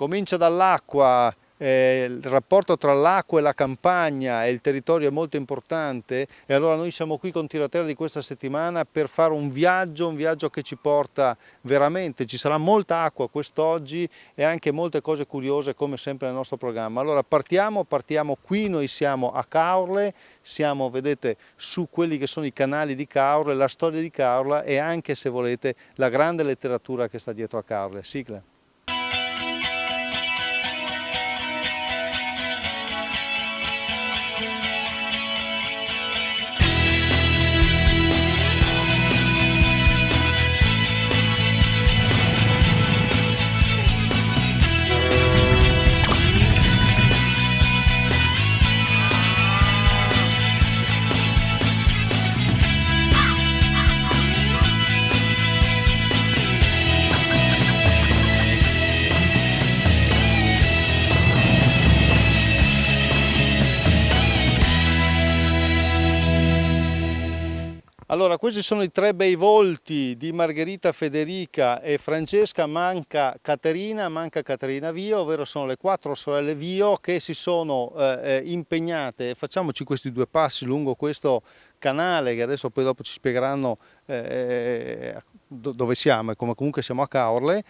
Comincia dall'acqua. Il rapporto tra l'acqua e la campagna e il territorio è molto importante, e allora noi siamo qui con Tiro a Terra di questa settimana per fare un viaggio che ci porta veramente, ci sarà molta acqua quest'oggi e anche molte cose curiose come sempre nel nostro programma. Allora partiamo qui, noi siamo a Caorle, siamo, vedete, su quelli che sono i canali di Caorle, la storia di Caorle e anche, se volete, la grande letteratura che sta dietro a Caorle. Sigla. Allora, questi sono i tre bei volti di Margherita Federica e Francesca manca Caterina Vio, ovvero sono le 4 sorelle Vio che si sono impegnate. Facciamoci questi 2 passi lungo questo canale che adesso poi dopo ci spiegheranno dove siamo e come comunque siamo a Caorle,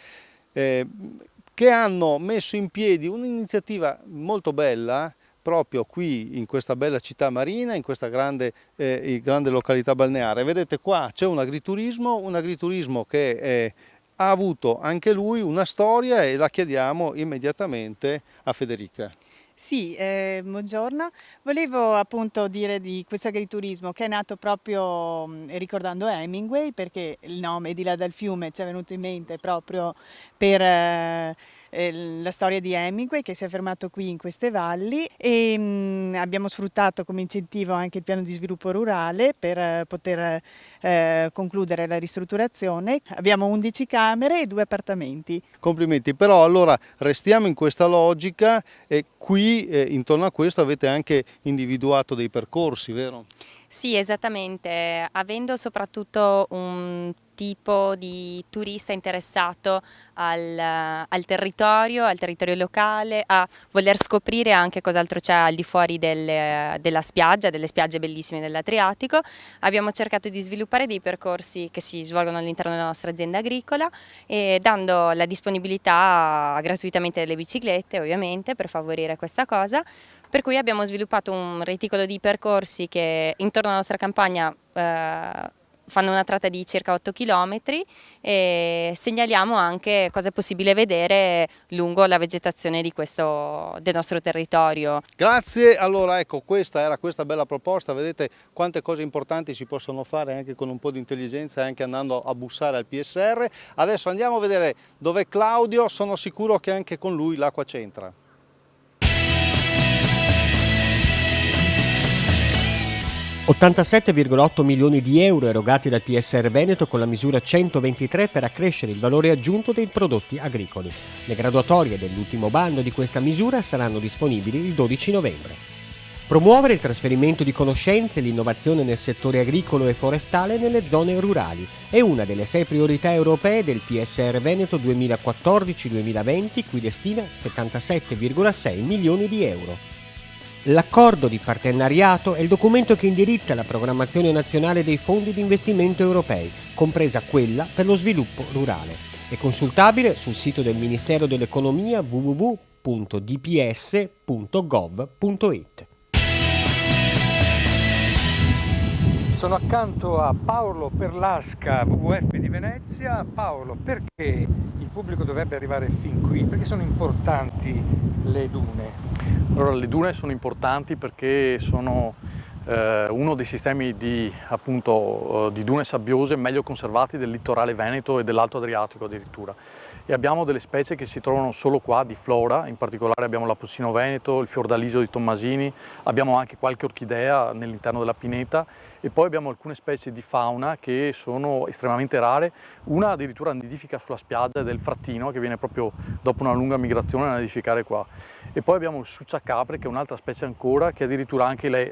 che hanno messo in piedi un'iniziativa molto bella proprio qui in questa bella città marina, in questa grande località balneare. Vedete qua c'è un agriturismo che ha avuto anche lui una storia e la chiediamo immediatamente a Federica. Sì, buongiorno. Volevo appunto dire di questo agriturismo che è nato proprio ricordando Hemingway, perché il nome Di là dal fiume ci è venuto in mente proprio per la storia di Hemingway che si è fermato qui in queste valli, e abbiamo sfruttato come incentivo anche il piano di sviluppo rurale per poter concludere la ristrutturazione. Abbiamo 11 camere e 2 appartamenti. Complimenti, però allora restiamo in questa logica e qui intorno a questo avete anche individuato dei percorsi, vero? Sì, esattamente, avendo soprattutto un tipo di turista interessato al territorio locale, a voler scoprire anche cos'altro c'è al di fuori delle spiagge bellissime dell'Adriatico, abbiamo cercato di sviluppare dei percorsi che si svolgono all'interno della nostra azienda agricola, e dando la disponibilità gratuitamente delle biciclette, ovviamente, per favorire questa cosa. Per cui abbiamo sviluppato un reticolo di percorsi che intorno alla nostra campagna fanno una tratta di circa 8 km, e segnaliamo anche cosa è possibile vedere lungo la vegetazione del nostro territorio. Grazie, allora ecco, questa era questa bella proposta, vedete quante cose importanti si possono fare anche con un po' di intelligenza e anche andando a bussare al PSR. Adesso andiamo a vedere dov'è Claudio, sono sicuro che anche con lui l'acqua c'entra. 87,8 milioni di euro erogati dal PSR Veneto con la misura 123 per accrescere il valore aggiunto dei prodotti agricoli. Le graduatorie dell'ultimo bando di questa misura saranno disponibili il 12 novembre. Promuovere il trasferimento di conoscenze e l'innovazione nel settore agricolo e forestale nelle zone rurali è una delle 6 priorità europee del PSR Veneto 2014-2020, cui destina 77,6 milioni di euro. L'accordo di partenariato è il documento che indirizza la programmazione nazionale dei fondi di investimento europei, compresa quella per lo sviluppo rurale. È consultabile sul sito del Ministero dell'Economia www.dps.gov.it. Sono accanto a Paolo Perlasca, WWF di Venezia. Paolo, perché il pubblico dovrebbe arrivare fin qui? Perché sono importanti le dune? Allora, le dune sono importanti perché sono uno dei sistemi di dune sabbiose meglio conservati del litorale veneto e dell'Alto Adriatico addirittura. E abbiamo delle specie che si trovano solo qua di flora, in particolare abbiamo l'Appussino veneto, il fiordaliso di Tommasini, abbiamo anche qualche orchidea nell'interno della pineta, e poi abbiamo alcune specie di fauna che sono estremamente rare. Una addirittura nidifica sulla spiaggia del frattino, che viene proprio dopo una lunga migrazione a nidificare qua. E poi abbiamo il succiacapre, che è un'altra specie ancora, che addirittura anche lei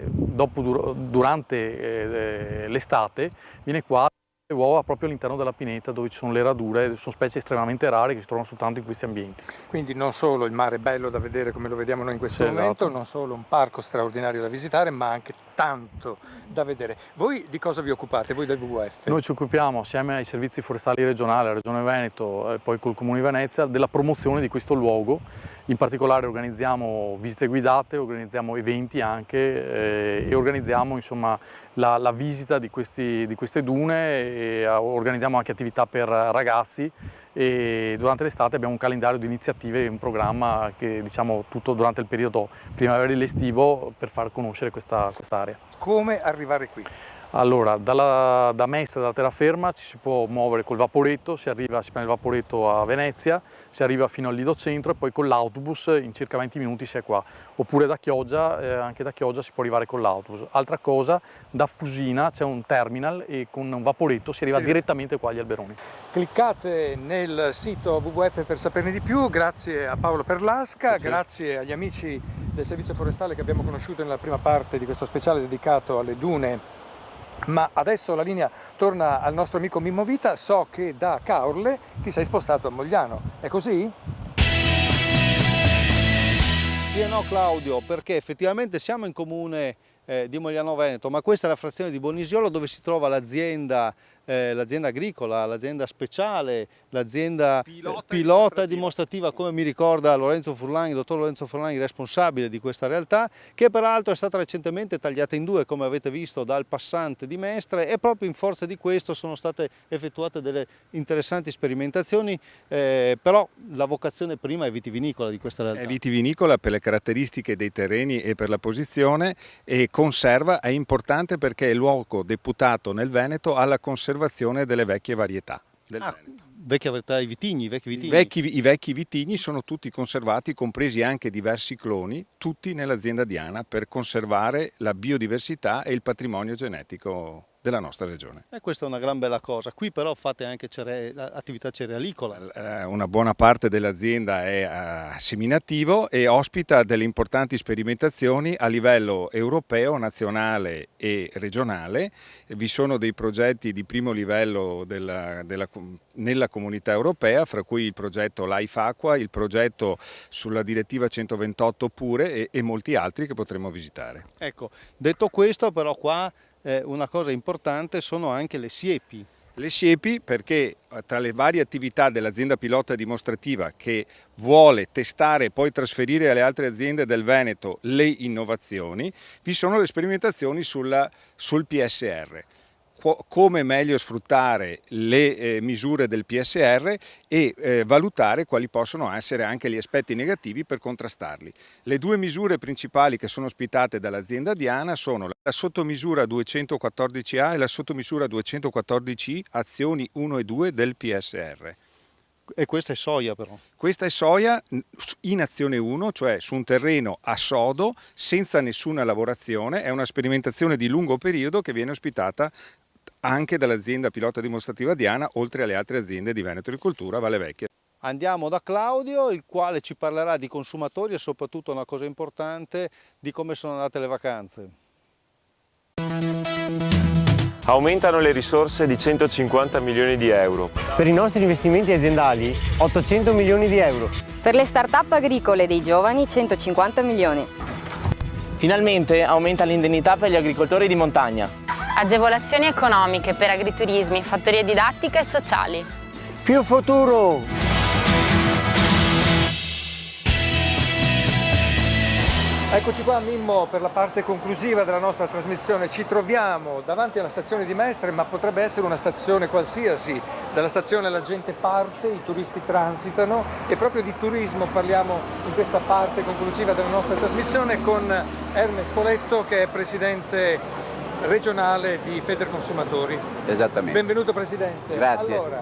durante l'estate viene qua le uova proprio all'interno della pineta dove ci sono le radure, sono specie estremamente rare che si trovano soltanto in questi ambienti. Quindi non solo il mare bello da vedere come lo vediamo noi in questo Sì, momento, esatto. non solo un parco straordinario da visitare, ma anche tanto da vedere. Voi di cosa vi occupate, voi del WWF? Noi ci occupiamo assieme ai servizi forestali regionali, alla Regione Veneto e poi col Comune di Venezia della promozione di questo luogo. In particolare organizziamo visite guidate, organizziamo eventi anche e organizziamo insomma la visita di queste dune e organizziamo anche attività per ragazzi e durante l'estate abbiamo un calendario di iniziative e un programma che diciamo tutto durante il periodo primaverile estivo per far conoscere questa area. Come arrivare qui? Allora, da Mestre, dalla terraferma, ci si può muovere col vaporetto, si prende il vaporetto a Venezia, si arriva fino al Lido Centro e poi con l'autobus in circa 20 minuti si è qua. Oppure da Chioggia, anche da Chioggia si può arrivare con l'autobus. Altra cosa, da Fusina c'è un terminal e con un vaporetto si arriva direttamente qua agli Alberoni. Cliccate nel sito WWF per saperne di più, grazie a Paolo Perlasca, grazie agli amici del Servizio Forestale che abbiamo conosciuto nella prima parte di questo speciale dedicato alle dune. Ma adesso la linea torna al nostro amico Mimmo Vita, so che da Caorle ti sei spostato a Mogliano, è così? Sì e no Claudio, perché effettivamente siamo in comune di Mogliano Veneto, ma questa è la frazione di Bonisiolo dove si trova l'azienda agricola, l'azienda speciale, l'azienda pilota e dimostrativa, come mi ricorda Lorenzo Furlani, il dottor Lorenzo Furlani, responsabile di questa realtà, che peraltro è stata recentemente tagliata in due, come avete visto, dal passante di Mestre, e proprio in forza di questo sono state effettuate delle interessanti sperimentazioni, però la vocazione prima è vitivinicola di questa realtà. È vitivinicola per le caratteristiche dei terreni e per la posizione, e conserva è importante perché è il luogo deputato nel Veneto alla conservazione delle vecchie varietà del Veneto. Vecchia varietà, i vitigni. I vecchi vitigni sono tutti conservati, compresi anche diversi cloni, tutti nell'azienda Diana, per conservare la biodiversità e il patrimonio genetico della nostra regione. E questa è una gran bella cosa. Qui però fate anche attività cerealicola. Una buona parte dell'azienda è seminativo e ospita delle importanti sperimentazioni a livello europeo, nazionale e regionale. Vi sono dei progetti di primo livello nella comunità europea, fra cui il progetto Life Aqua, il progetto sulla direttiva 128 pure e molti altri che potremo visitare. Ecco, detto questo però qua una cosa importante sono anche le siepi. Le siepi, perché tra le varie attività dell'azienda pilota dimostrativa che vuole testare e poi trasferire alle altre aziende del Veneto le innovazioni, vi sono le sperimentazioni sul PSR. Come meglio sfruttare le misure del PSR e valutare quali possono essere anche gli aspetti negativi per contrastarli. Le due misure principali che sono ospitate dall'azienda Diana sono la sottomisura 214A e la sottomisura 214I, azioni 1 e 2 del PSR. E questa è soia però? Questa è soia in azione 1, cioè su un terreno a sodo, senza nessuna lavorazione. È una sperimentazione di lungo periodo che viene ospitata anche dall'azienda pilota dimostrativa Diana, oltre alle altre aziende di Veneto Agricoltura, Valle Vecchia. Andiamo da Claudio, il quale ci parlerà di consumatori e soprattutto una cosa importante, di come sono andate le vacanze. Aumentano le risorse di 150 milioni di euro. Per i nostri investimenti aziendali 800 milioni di euro. Per le start-up agricole dei giovani 150 milioni. Finalmente aumenta l'indennità per gli agricoltori di montagna. Agevolazioni economiche per agriturismi, fattorie didattiche e sociali. Più futuro! Eccoci qua Mimmo per la parte conclusiva della nostra trasmissione. Ci troviamo davanti alla stazione di Mestre, ma potrebbe essere una stazione qualsiasi. Dalla stazione la gente parte, i turisti transitano e proprio di turismo parliamo in questa parte conclusiva della nostra trasmissione con Hermes Spoletto, che è presidente regionale di Federconsumatori. Esattamente. Benvenuto Presidente. Grazie. Allora,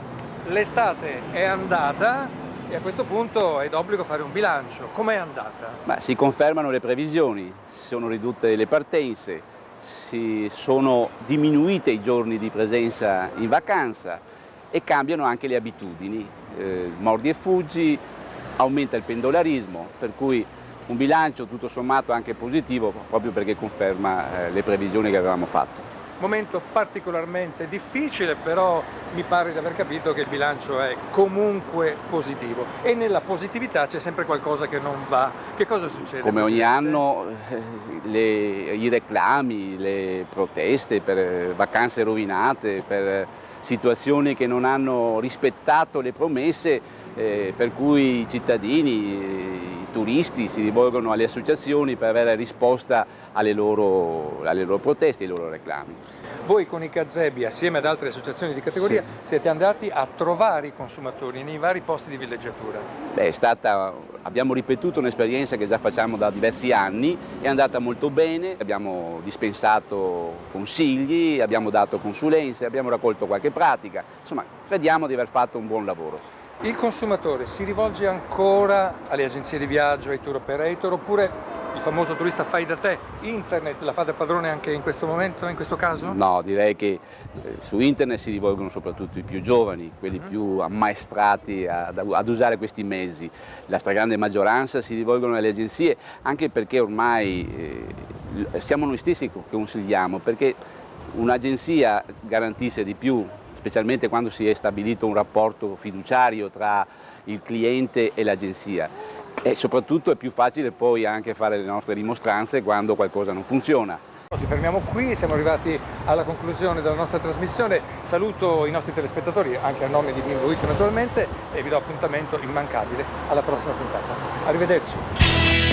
l'estate è andata e a questo punto è d'obbligo fare un bilancio. Com'è andata? Ma si confermano le previsioni, si sono ridotte le partenze, si sono diminuite i giorni di presenza in vacanza e cambiano anche le abitudini. Mordi e fuggi, aumenta il pendolarismo, per cui un bilancio tutto sommato anche positivo, proprio perché conferma le previsioni che avevamo fatto. momento particolarmente difficile, però mi pare di aver capito che il bilancio è comunque positivo e nella positività c'è sempre qualcosa che non va. Che cosa succede? Come ogni Presidente? anno i reclami, le proteste per vacanze rovinate, per situazioni che non hanno rispettato le promesse, per cui i cittadini, i turisti si rivolgono alle associazioni per avere risposta alle loro proteste, ai loro reclami. Voi con i gazebi, assieme ad altre associazioni di categoria, siete andati a trovare i consumatori nei vari posti di villeggiatura. Abbiamo ripetuto un'esperienza che già facciamo da diversi anni, è andata molto bene, abbiamo dispensato consigli, abbiamo dato consulenze, abbiamo raccolto qualche pratica, insomma crediamo di aver fatto un buon lavoro. Il consumatore si rivolge ancora alle agenzie di viaggio, ai tour operator, oppure il famoso turista fai da te, internet la fa da padrone anche in questo momento, in questo caso? No, direi che su internet si rivolgono soprattutto i più giovani, quelli più ammaestrati ad usare questi mezzi. La stragrande maggioranza si rivolgono alle agenzie, anche perché ormai siamo noi stessi che consigliamo, perché un'agenzia garantisce di più, specialmente quando si è stabilito un rapporto fiduciario tra il cliente e l'agenzia, e soprattutto è più facile poi anche fare le nostre dimostranze quando qualcosa non funziona. Ci fermiamo qui, siamo arrivati alla conclusione della nostra trasmissione. Saluto i nostri telespettatori anche a nome di Bimbo Week naturalmente e vi do appuntamento immancabile alla prossima puntata. Arrivederci.